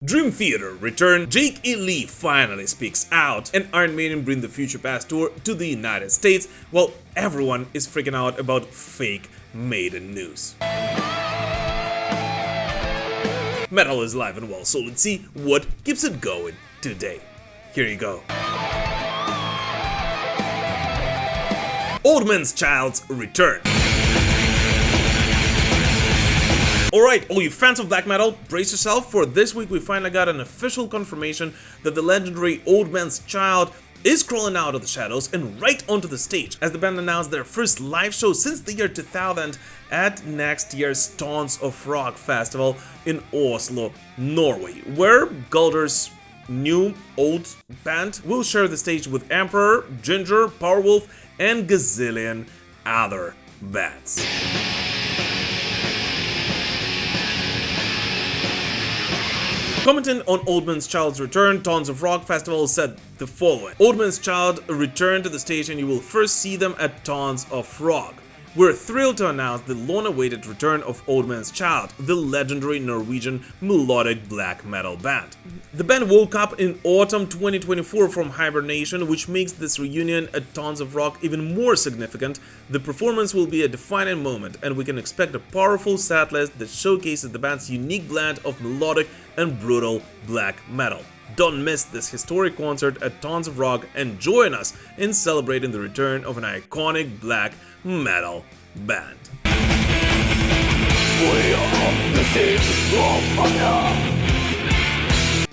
Dream Theater return, Jake E. Lee finally speaks out, and Iron Maiden bring the Future Past tour to the United States, while everyone is freaking out about fake Maiden news. Metal is live and well, so let's see what keeps it going today. Here you go. Old Man's Child's return. Alright, all you fans of black metal, brace yourself, for this week we finally got an official confirmation that the legendary Old Man's Child is crawling out of the shadows and right onto the stage, as the band announced their first live show since the year 2000 at next year's Story of Iron Festival in Oslo, Norway, where Galder's new old band will share the stage with Emperor, Ginger, Powerwolf, and gazillion other bands. Commenting on Old Man's Child's return, Story of Iron Festival said the following: Old Man's Child return to the stage and you will first see them at Story of Iron. We're thrilled to announce the long-awaited return of Old Man's Child, the legendary Norwegian melodic black metal band. The band woke up in autumn 2024 from hibernation, which makes this reunion at Story of Iron even more significant. The performance will be a defining moment, and we can expect a powerful setlist that showcases the band's unique blend of melodic and brutal black metal. Don't miss this historic concert at Story of Iron and join us in celebrating the return of an iconic black metal band.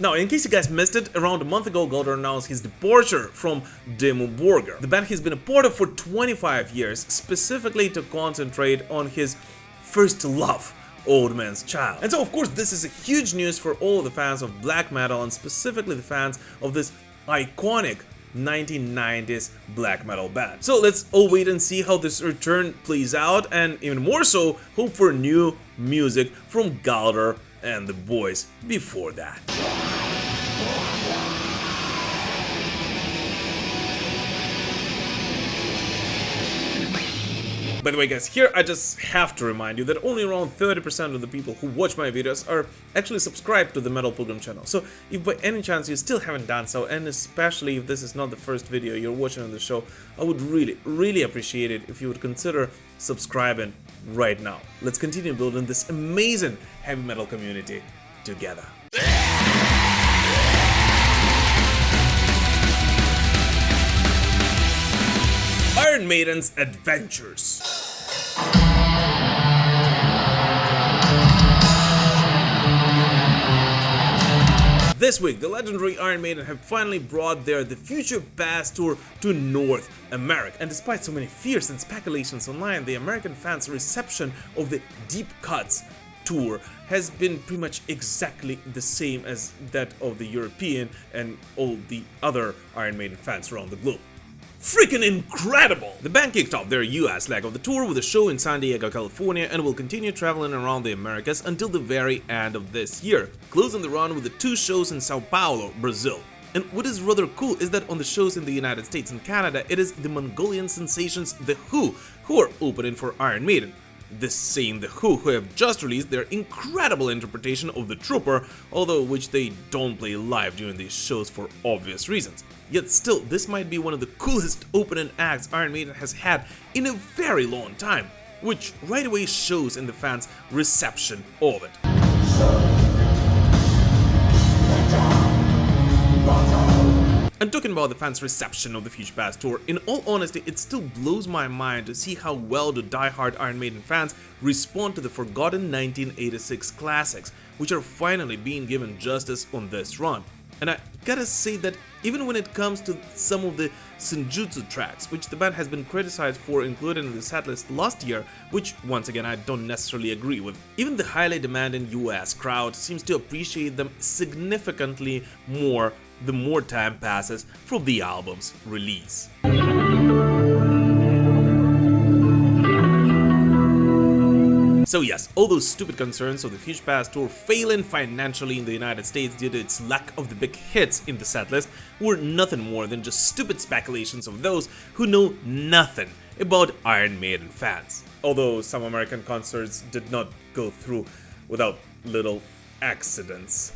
Now, in case you guys missed it, around a month ago, Galder announced his departure from Dimmu Borgir, the band he's been a part of for 25 years, specifically to concentrate on his first love, Old Man's Child. And so, of course, this is a huge news for all the fans of black metal, and specifically the fans of this iconic 1990s black metal band. So let's all wait and see how this return plays out, and even more so, hope for new music from Galder and the boys before that. By the way guys, here I just have to remind you that only around 30% of the people who watch my videos are actually subscribed to the Metal Pilgrim channel. So if by any chance you still haven't done so, and especially if this is not the first video you're watching on the show, I would really appreciate it if you would consider subscribing right now. Let's continue building this amazing heavy metal community together. Iron Maiden's adventures. This week, the legendary Iron Maiden have finally brought the Future Past tour to North America. And despite so many fears and speculations online, the American fans' reception of the Deep Cuts tour has been pretty much exactly the same as that of the European and all the other Iron Maiden fans around the globe. Freaking incredible! The band kicked off their US leg of the tour with a show in San Diego, California, and will continue traveling around the Americas until the very end of this year, closing the run with the 2 shows in Sao Paulo, Brazil. And what is rather cool is that on the shows in the United States and Canada, it is the Mongolian sensations The Who are opening for Iron Maiden. The same The Who have just released their incredible interpretation of The Trooper, although which they don't play live during these shows for obvious reasons. Yet still, this might be one of the coolest opening acts Iron Maiden has had in a very long time, which right away shows in the fans' reception of it. And talking about the fans' reception of the Future Past tour, in all honesty, it still blows my mind to see how well the die-hard Iron Maiden fans respond to the forgotten 1986 classics, which are finally being given justice on this run. And I gotta say that even when it comes to some of the Senjutsu tracks, which the band has been criticized for including in the setlist last year, which once again I don't necessarily agree with, even the highly demanding US crowd seems to appreciate them significantly more the more time passes from the album's release. So yes, all those stupid concerns of the Future Past tour failing financially in the United States due to its lack of the big hits in the setlist were nothing more than just stupid speculations of those who know nothing about Iron Maiden fans. Although some American concerts did not go through without little accidents.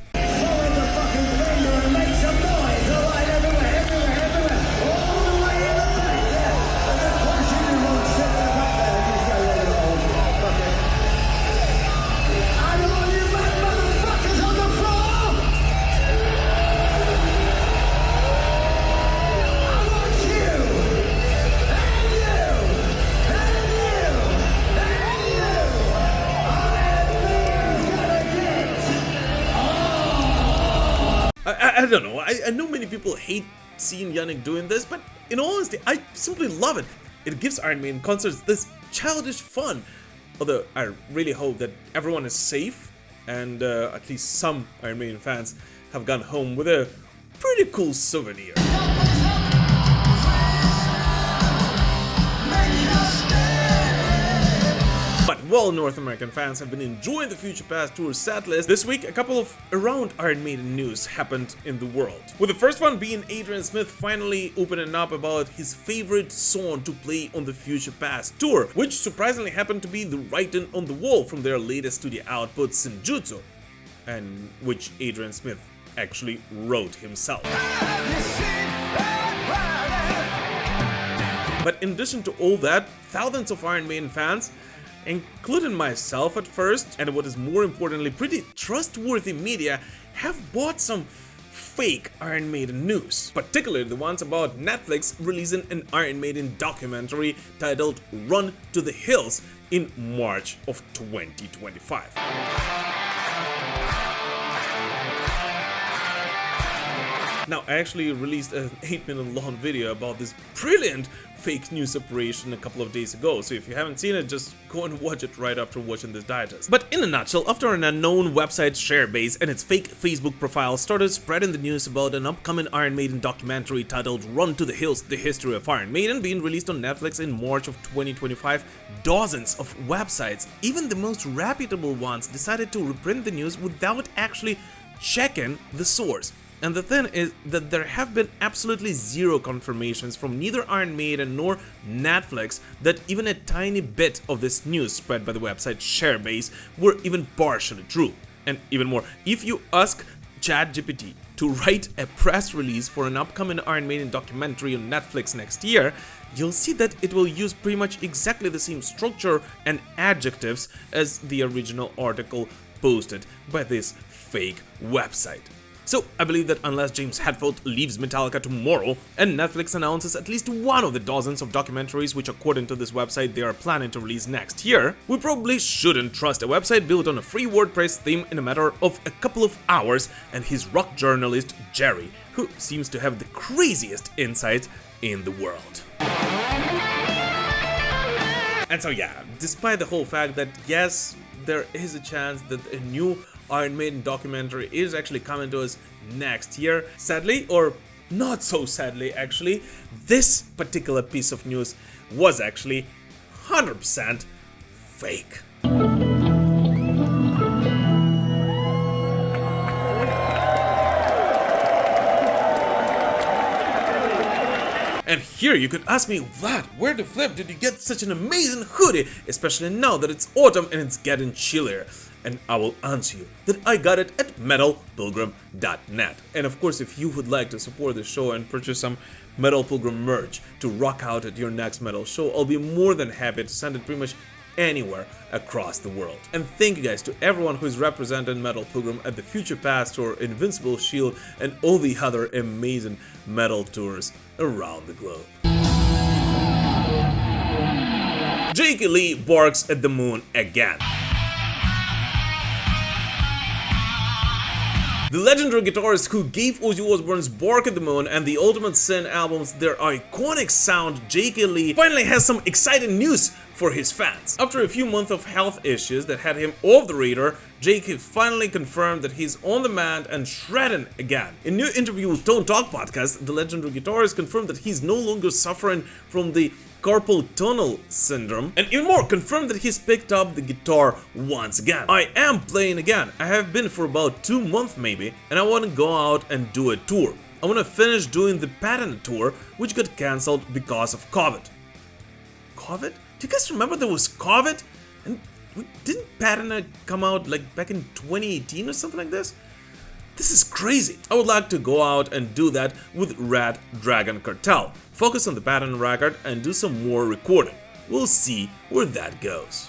I don't know, I know many people hate seeing Yannick doing this, but in all honesty, I simply love it. It gives Iron Maiden concerts this childish fun. Although I really hope that everyone is safe and at least some Iron Maiden fans have gone home with a pretty cool souvenir. But while North American fans have been enjoying the Future Past Tour setlist, this week a couple of around Iron Maiden news happened in the world. With the first one being Adrian Smith finally opening up about his favorite song to play on the Future Past Tour, which surprisingly happened to be the writing on the wall from their latest studio output Senjutsu, and which Adrian Smith actually wrote himself. But in addition to all that, thousands of Iron Maiden fans, including myself at first, and what is more importantly pretty trustworthy media, have bought some fake Iron Maiden news, particularly the ones about Netflix releasing an Iron Maiden documentary titled Run to the Hills in March of 2025. Now, I actually released an 8-minute long video about this brilliant fake news operation a couple of days ago, so if you haven't seen it, just go and watch it right after watching this digest. But in a nutshell, after an unknown website Sharebase and its fake Facebook profile started spreading the news about an upcoming Iron Maiden documentary titled Run to the Hills, The History of Iron Maiden, being released on Netflix in March of 2025, dozens of websites, even the most reputable ones, decided to reprint the news without actually checking the source. And the thing is that there have been absolutely zero confirmations from neither Iron Maiden nor Netflix that even a tiny bit of this news spread by the website Sharebase were even partially true. And even more, if you ask ChatGPT to write a press release for an upcoming Iron Maiden documentary on Netflix next year, you'll see that it will use pretty much exactly the same structure and adjectives as the original article posted by this fake website. So I believe that unless James Hetfield leaves Metallica tomorrow and Netflix announces at least one of the dozens of documentaries which according to this website they are planning to release next year, we probably shouldn't trust a website built on a free WordPress theme in a matter of a couple of hours and his rock journalist Jerry, who seems to have the craziest insights in the world. And so yeah, despite the whole fact that yes, there is a chance that a new Iron Maiden documentary is actually coming to us next year, sadly, or not so sadly actually, this particular piece of news was actually 100% fake. And here you could ask me, Vlad, where the flip did you get such an amazing hoodie, especially now that it's autumn and it's getting chillier? And I will answer you that I got it at metalpilgrim.net. And of course, if you would like to support the show and purchase some Metal Pilgrim merch to rock out at your next metal show, I'll be more than happy to send it pretty much anywhere across the world. And thank you guys to everyone who is representing Metal Pilgrim at the Future Past Tour, Invincible Shield, and all the other amazing metal tours around the globe. J.K. Lee barks at the moon again. The legendary guitarist who gave Ozzy Osbourne's Bark at the Moon and the Ultimate Sin albums their iconic sound, J.K. Lee finally has some exciting news for his fans. After a few months of health issues that had him off the radar, J.K. finally confirmed that he's on the mend and shredding again. In a new interview with Tone Talk podcast, the legendary guitarist confirmed that he's no longer suffering from the carpal tunnel syndrome, and even more, confirmed that he's picked up the guitar once again. I am playing again. I have been for about 2 months maybe, and I want to go out and do a tour. I want to finish doing the Patton tour, which got cancelled because of COVID. COVID? Do you guys remember there was COVID? And didn't Patton come out like back in 2018 or something like this? This is crazy. I would like to go out and do that with Red Dragon Cartel. Focus on the Patton record and do some more recording. We'll see where that goes.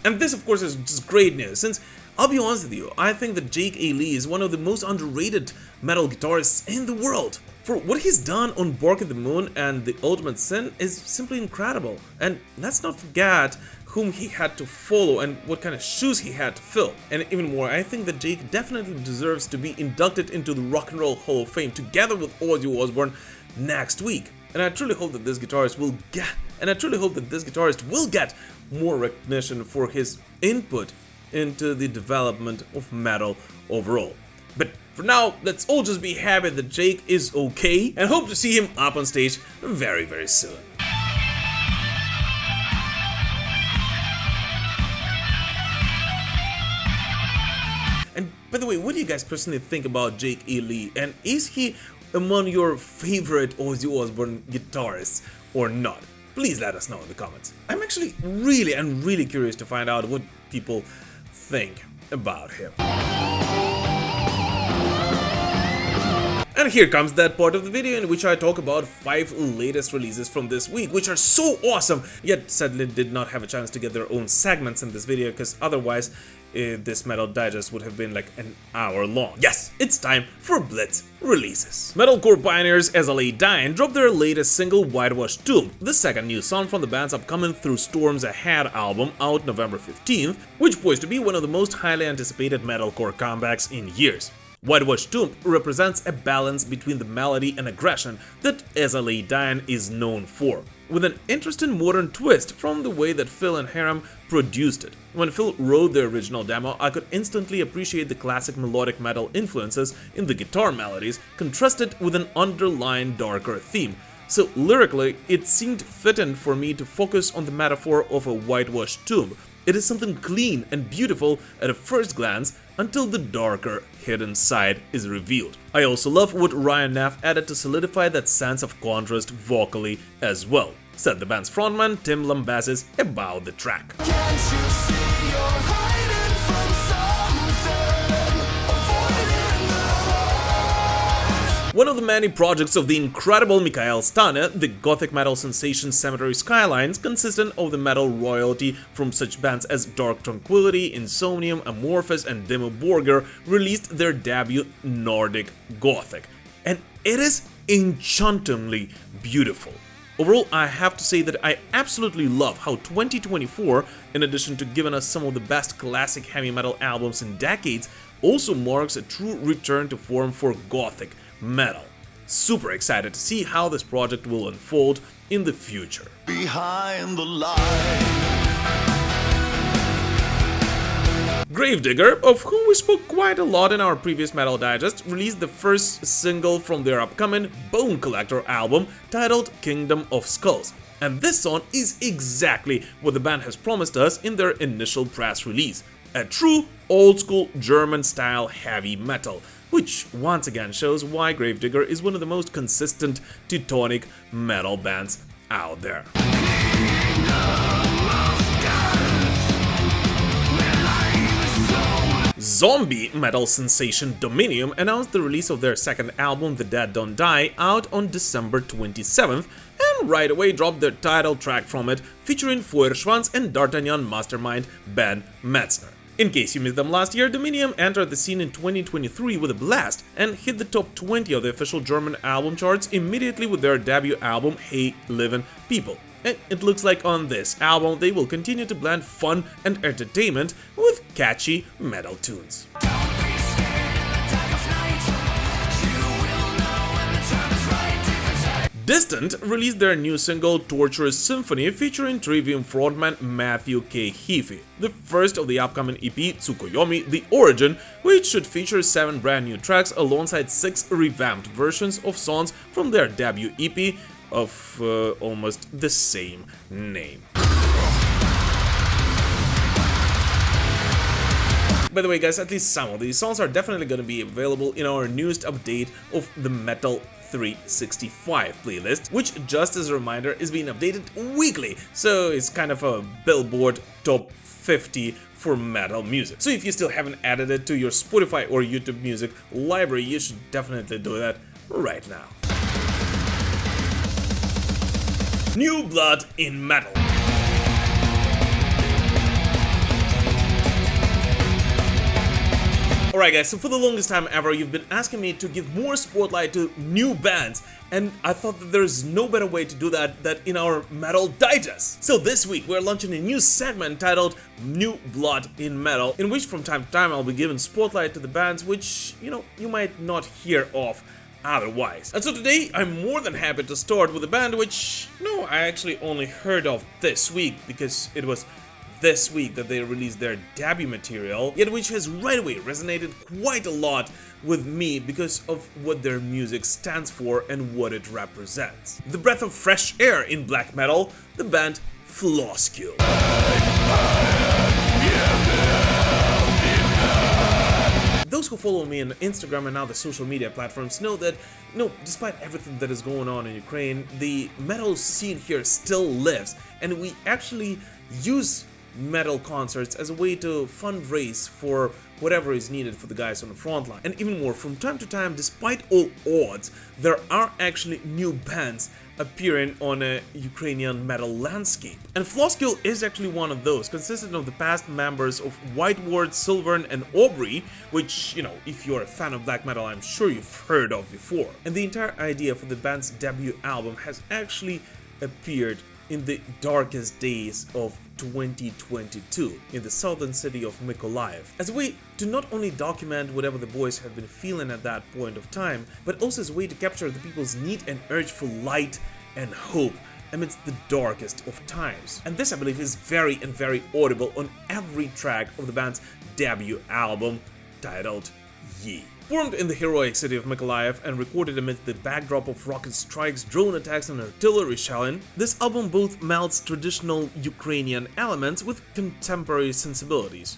And this of course is just great news, since I'll be honest with you, I think that J.K. Lee is one of the most underrated metal guitarists in the world. For what he's done on Bark at the Moon and The Ultimate Sin is simply incredible. And let's not forget whom he had to follow and what kind of shoes he had to fill. And even more, I think that Jake definitely deserves to be inducted into the Rock and Roll Hall of Fame together with Ozzy Osbourne next week. And I truly hope that this guitarist will get more recognition for his input into the development of metal overall. But for now, let's all just be happy that Jake is okay and hope to see him up on stage very, very soon. And by the way, what do you guys personally think about Jake E. Lee? And is he among your favorite Ozzy Osbourne guitarists or not? Please let us know in the comments. I'm actually really curious to find out what people think about him. And here comes that part of the video in which I talk about 5 latest releases from this week, which are so awesome, yet sadly did not have a chance to get their own segments in this video, because otherwise this metal digest would have been like an hour long. Yes, it's time for Blitz releases. Metalcore pioneers As I Lay Dying dropped their latest single, Whitewashed Tomb, the second new song from the band's upcoming Through Storms Ahead album, out November 15th, which poised to be one of the most highly anticipated metalcore comebacks in years. Whitewashed Tomb represents a balance between the melody and aggression that As I Lay Dying is known for, with an interesting modern twist from the way that Phil and Hiram produced it. When Phil wrote the original demo, I could instantly appreciate the classic melodic metal influences in the guitar melodies, contrasted with an underlying darker theme. So lyrically, it seemed fitting for me to focus on the metaphor of a whitewashed tomb. It is something clean and beautiful at a first glance until the darker, hidden side is revealed. I also love what Ryan Neff added to solidify that sense of contrast vocally as well, said the band's frontman Tim Lambesis about the track. One of the many projects of the incredible Mikael Stanne, the gothic metal sensation Cemetery Skylines, consisting of the metal royalty from such bands as Dark Tranquillity, Insomnium, Amorphous, and Dimmu Borgir, released their debut Nordic Gothic. And it is enchantingly beautiful. Overall, I have to say that I absolutely love how 2024, in addition to giving us some of the best classic heavy metal albums in decades, also marks a true return to form for gothic metal. Super excited to see how this project will unfold in the future. Behind the line. Gravedigger, of whom we spoke quite a lot in our previous Metal Digest, released the first single from their upcoming Bone Collector album titled Kingdom of Skulls. And this song is exactly what the band has promised us in their initial press release. A true old-school German-style heavy metal, which once again shows why Gravedigger is one of the most consistent Teutonic metal bands out there. Zombie metal sensation Dominium announced the release of their second album, The Dead Don't Die, out on December 27th, and right away dropped their title track from it, featuring Feuerschwanz and D'Artagnan mastermind Ben Metzner. In case you missed them last year, Dominium entered the scene in 2023 with a blast and hit the top 20 of the official German album charts immediately with their debut album Hey Livin' People. And it looks like on this album they will continue to blend fun and entertainment with catchy metal tunes. Distant released their new single Torturous Symphony featuring Trivium frontman Matthew K. Heafy, the first of the upcoming EP Tsukuyomi The Origin, which should feature 7 brand new tracks alongside 6 revamped versions of songs from their debut EP of almost the same name. By the way guys, at least some of these songs are definitely going to be available in our newest update of the Metal 365 playlist, which, just as a reminder, is being updated weekly, so it's kind of a Billboard top 50 for metal music. So if you still haven't added it to your Spotify or YouTube music library, you should definitely do that right now. New blood in metal. Alright guys, so for the longest time ever, you've been asking me to give more spotlight to new bands And I thought that there's no better way to do that in our Metal Digest. So this week we're launching a new segment titled New Blood in Metal, in which from time to time I'll be giving spotlight to the bands which, you might not hear of otherwise. And so today I'm more than happy to start with a band which, I actually only heard of this week, because it was this week that they released their debut material, yet which has right away resonated quite a lot with me because of what their music stands for and what it represents. The breath of fresh air in black metal, the band Floscule. Those who follow me on Instagram and other social media platforms know that, despite everything that is going on in Ukraine, the metal scene here still lives, and we actually use metal concerts as a way to fundraise for whatever is needed for the guys on the front line. And even more, from time to time, despite all odds, there are actually new bands appearing on a Ukrainian metal landscape. And Floscule is actually one of those, consisting of the past members of White Ward, Silvern and Aubrey, which, if you're a fan of black metal, I'm sure you've heard of before. And the entire idea for the band's debut album has actually appeared in the darkest days of 2022 in the southern city of Mykolaiv, as a way to not only document whatever the boys have been feeling at that point of time, but also as a way to capture the people's need and urge for light and hope amidst the darkest of times. And this, I believe, is very audible on every track of the band's debut album, titled Ye. Formed in the heroic city of Mykolaiv and recorded amidst the backdrop of rocket strikes, drone attacks and artillery shelling, this album both melds traditional Ukrainian elements with contemporary sensibilities.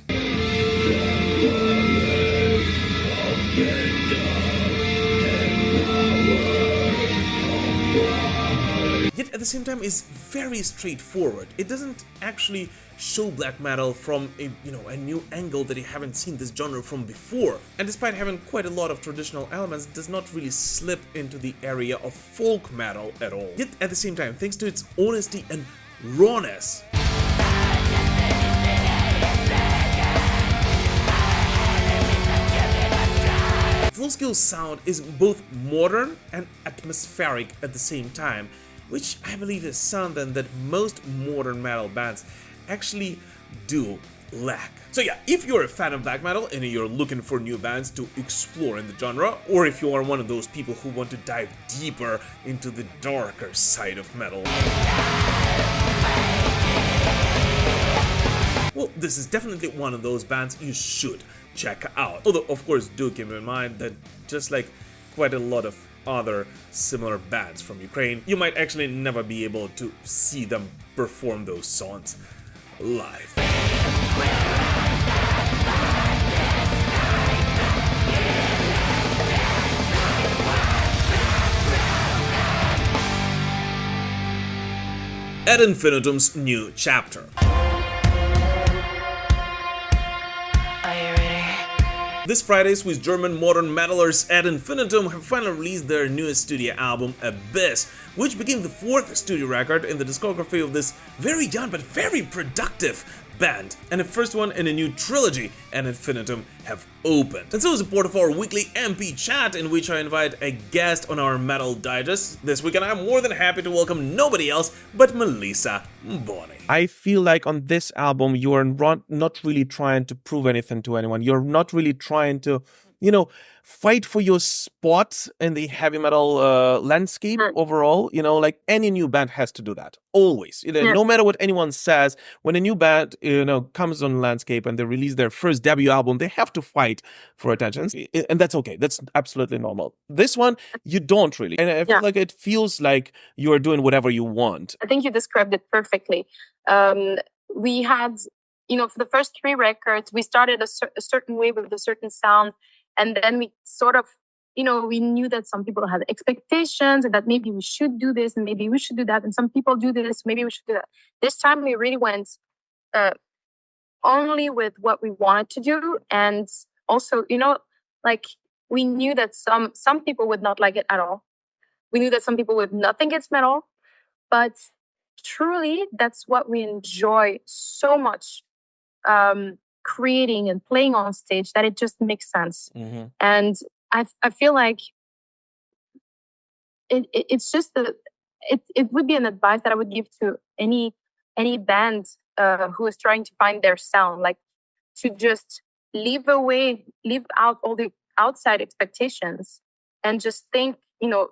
Yet at the same time is very straightforward. It doesn't actually show black metal from a new angle that you haven't seen this genre from before. And despite having quite a lot of traditional elements, it does not really slip into the area of folk metal at all. Yet at the same time, thanks to its honesty and rawness, Floscule's sound is both modern and atmospheric at the same time, which I believe is something that most modern metal bands actually do lack. So yeah, if you're a fan of black metal and you're looking for new bands to explore in the genre, or if you are one of those people who want to dive deeper into the darker side of metal, well, this is definitely one of those bands you should check out. Although, of course, do keep in mind that just like quite a lot of other similar bands from Ukraine, you might actually never be able to see them perform those songs live. At Infinitum's new chapter. This Friday, Swiss German modern metalers at Infinitum have finally released their newest studio album, Abyss, which became the fourth studio record in the discography of this very young but very productive band, and the first one in a new trilogy at Infinitum have opened. And so is a part of our weekly MP chat, in which I invite a guest on our Metal Digest. This week, and I'm more than happy to welcome nobody else but Melissa Bonny. I feel like on this album you are not really trying to prove anything to anyone. You're not really trying to, fight for your spot in the heavy metal landscape overall. Like any new band has to do that. Always. No matter what anyone says, when a new band, comes on landscape and they release their first debut album, they have to fight for attention. And that's okay. That's absolutely normal. This one, you don't really. And I feel like it feels like you are doing whatever you want. I think you described it perfectly. We had, for the first three records, we started a certain way with a certain sound. And then we sort of, we knew that some people had expectations and that maybe we should do this and maybe we should do that. And some people do this, maybe we should do that. This time we really went only with what we wanted to do. And also, we knew that some people would not like it at all. We knew that some people would not think it's metal. But truly, that's what we enjoy so much. Creating and playing on stage, that it just makes sense. And I feel like it's just it would be an advice that I would give to any band who is trying to find their sound, like to just leave out all the outside expectations and just think,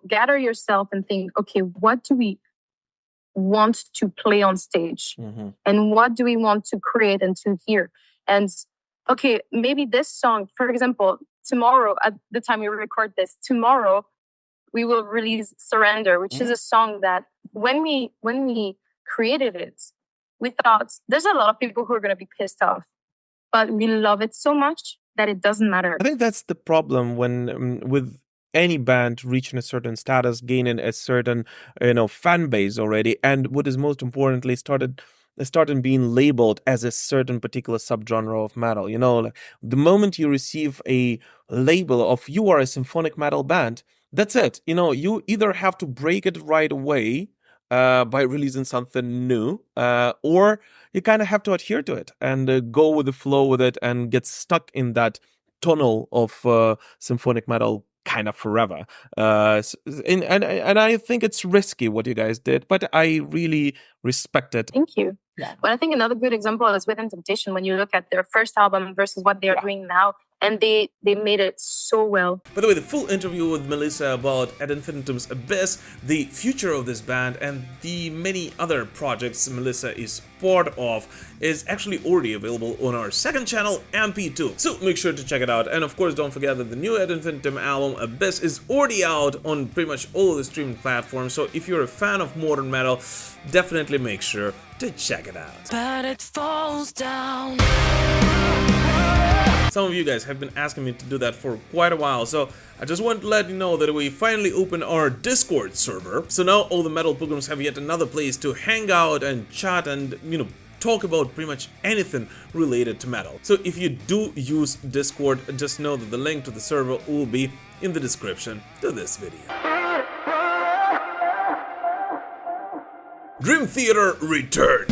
gather yourself and think, okay, what do we want to play on stage, and what do we want to create and to hear? And okay, maybe this song, for example, tomorrow, at the time we record this, tomorrow we will release Surrender, which is a song that when we created it, we thought there's a lot of people who are going to be pissed off, but we love it so much that it doesn't matter. I think that's the problem when with any band reaching a certain status, gaining a certain fan base already, and what is most importantly started being labeled as a certain particular subgenre of metal. Like the moment you receive a label of you are a symphonic metal band, that's it. You either have to break it right away by releasing something new, or you kind of have to adhere to it and go with the flow with it and get stuck in that tunnel of symphonic metal kind of forever. And I think it's risky what you guys did, but I really respect it. Thank you. Yeah. But I think another good example is Within Temptation, when you look at their first album versus what they're doing now, and they made it so well. By the way, the full interview with Melissa about Ad Infinitum's Abyss, the future of this band, and the many other projects Melissa is part of is actually already available on our second channel, MP2. So make sure to check it out. And of course, don't forget that the new Ad Infinitum album, Abyss, is already out on pretty much all of the streaming platforms. So if you're a fan of modern metal, definitely make sure to check it out. But it falls down. Some of you guys have been asking me to do that for quite a while, so I just want to let you know that we finally opened our Discord server. So now all the metal pilgrims have yet another place to hang out and chat and, talk about pretty much anything related to metal. So if you do use Discord, just know that the link to the server will be in the description to this video. Dream Theater returned.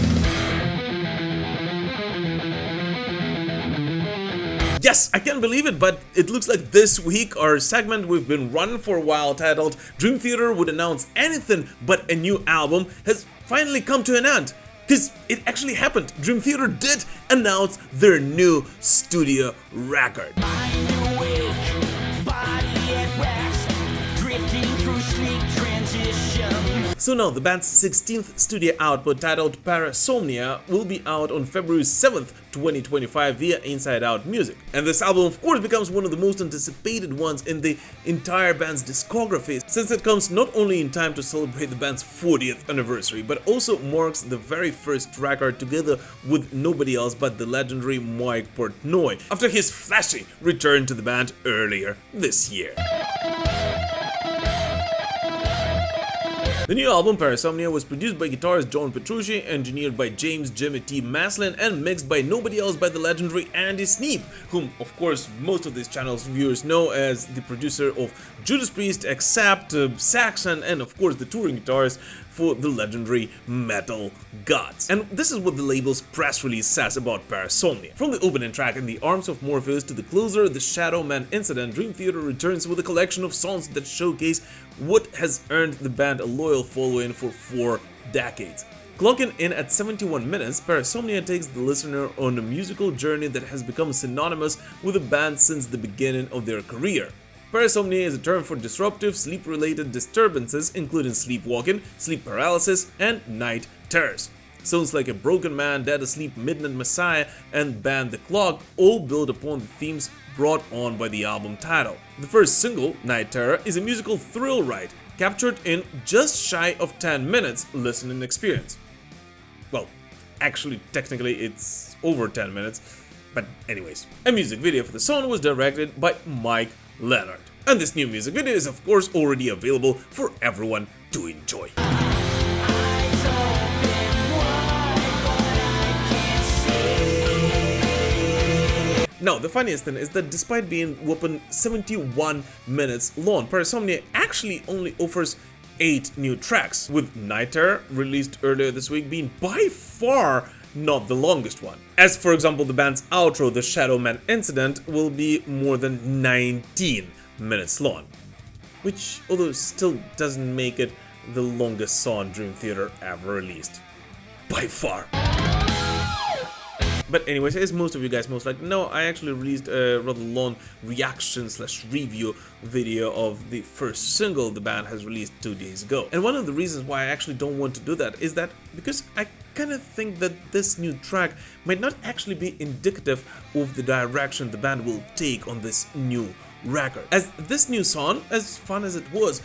Yes, I can't believe it, but it looks like this week our segment we've been running for a while, titled Dream Theater would announce anything but a new album, has finally come to an end. Because it actually happened. Dream Theater did announce their new studio record. So now, the band's 16th studio output, titled Parasomnia, will be out on February 7th, 2025 via Inside Out Music. And this album, of course, becomes one of the most anticipated ones in the entire band's discography, since it comes not only in time to celebrate the band's 40th anniversary, but also marks the very first record together with nobody else but the legendary Mike Portnoy, after his flashy return to the band earlier this year. The new album, Parasomnia, was produced by guitarist John Petrucci, engineered by James Jimmy T. Maslin, and mixed by nobody else but the legendary Andy Sneap, whom, of course, most of this channel's viewers know as the producer of Judas Priest, Accept, Saxon, and of course the touring guitarist for the legendary Metal Gods. And this is what the label's press release says about Parasomnia. From the opening track In the Arms of Morpheus to the closer, The Shadow Man Incident, Dream Theater returns with a collection of songs that showcase what has earned the band a loyal following for 4 decades. Clocking in at 71 minutes, Parasomnia takes the listener on a musical journey that has become synonymous with the band since the beginning of their career. Parasomnia is a term for disruptive sleep-related disturbances, including sleepwalking, sleep paralysis, and night terrors. Songs like A Broken Man, Dead Asleep, Midnight Messiah, and Band the Clock all build upon the themes brought on by the album title. The first single, Night Terror, is a musical thrill ride, captured in just shy of 10 minutes listening experience. Well, actually, technically it's over 10 minutes, but anyways. A music video for the song was directed by Mike Leonard. And this new music video is of course already available for everyone to enjoy. Now, the funniest thing is that despite being whopping 71 minutes long, Parasomnia actually only offers 8 new tracks, with Night Terror, released earlier this week, being by far not the longest one. As for example, the band's outro, The Shadow Man Incident, will be more than 19 minutes long. which although still doesn't make it the longest song Dream Theater ever released. By far. But anyways, as most of you guys most likely know, I actually released a rather long reaction/review video of the first single the band has released 2 days ago. And one of the reasons why I actually don't want to do that is that because I kind of think that this new track might not actually be indicative of the direction the band will take on this new record. As this new song, as fun as it was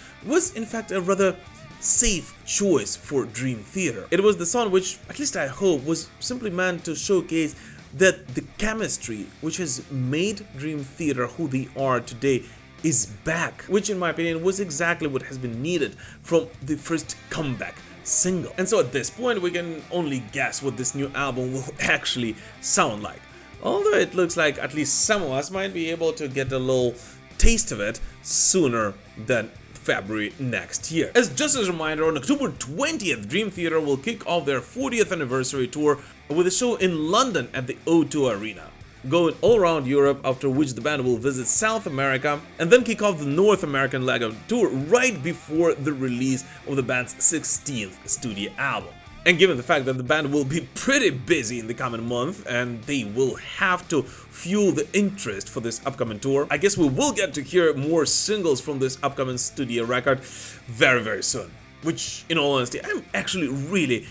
in fact a rather safe choice for Dream Theater. It was the song which, at least I hope, was simply meant to showcase that the chemistry which has made Dream Theater who they are today is back, which in my opinion was exactly what has been needed from the first comeback single. And so at this point we can only guess what this new album will actually sound like. Although it looks like at least some of us might be able to get a little taste of it sooner than February next year. Just as a reminder, on October 20th, Dream Theater will kick off their 40th anniversary tour with a show in London at the O2 Arena, going all around Europe, after which the band will visit South America and then kick off the North American leg of the tour right before the release of the band's 16th studio album. And given the fact that the band will be pretty busy in the coming month and they will have to fuel the interest for this upcoming tour, I guess we will get to hear more singles from this upcoming studio record very soon. Which, in all honesty, I'm actually really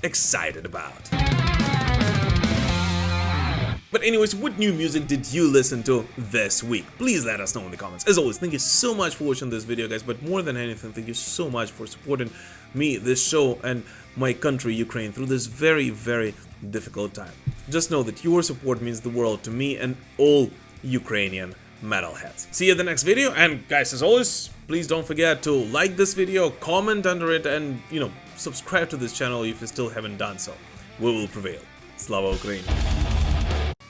excited about. But anyways, what new music did you listen to this week? Please let us know in the comments. As always, thank you so much for watching this video, guys, but more than anything, thank you so much for supporting me, this show, and my country, Ukraine, through this very difficult time. Just know that your support means the world to me and all Ukrainian metalheads. See you in the next video, and guys, as always, please don't forget to like this video, comment under it, and, subscribe to this channel if you still haven't done so. We will prevail. Slava Ukraini!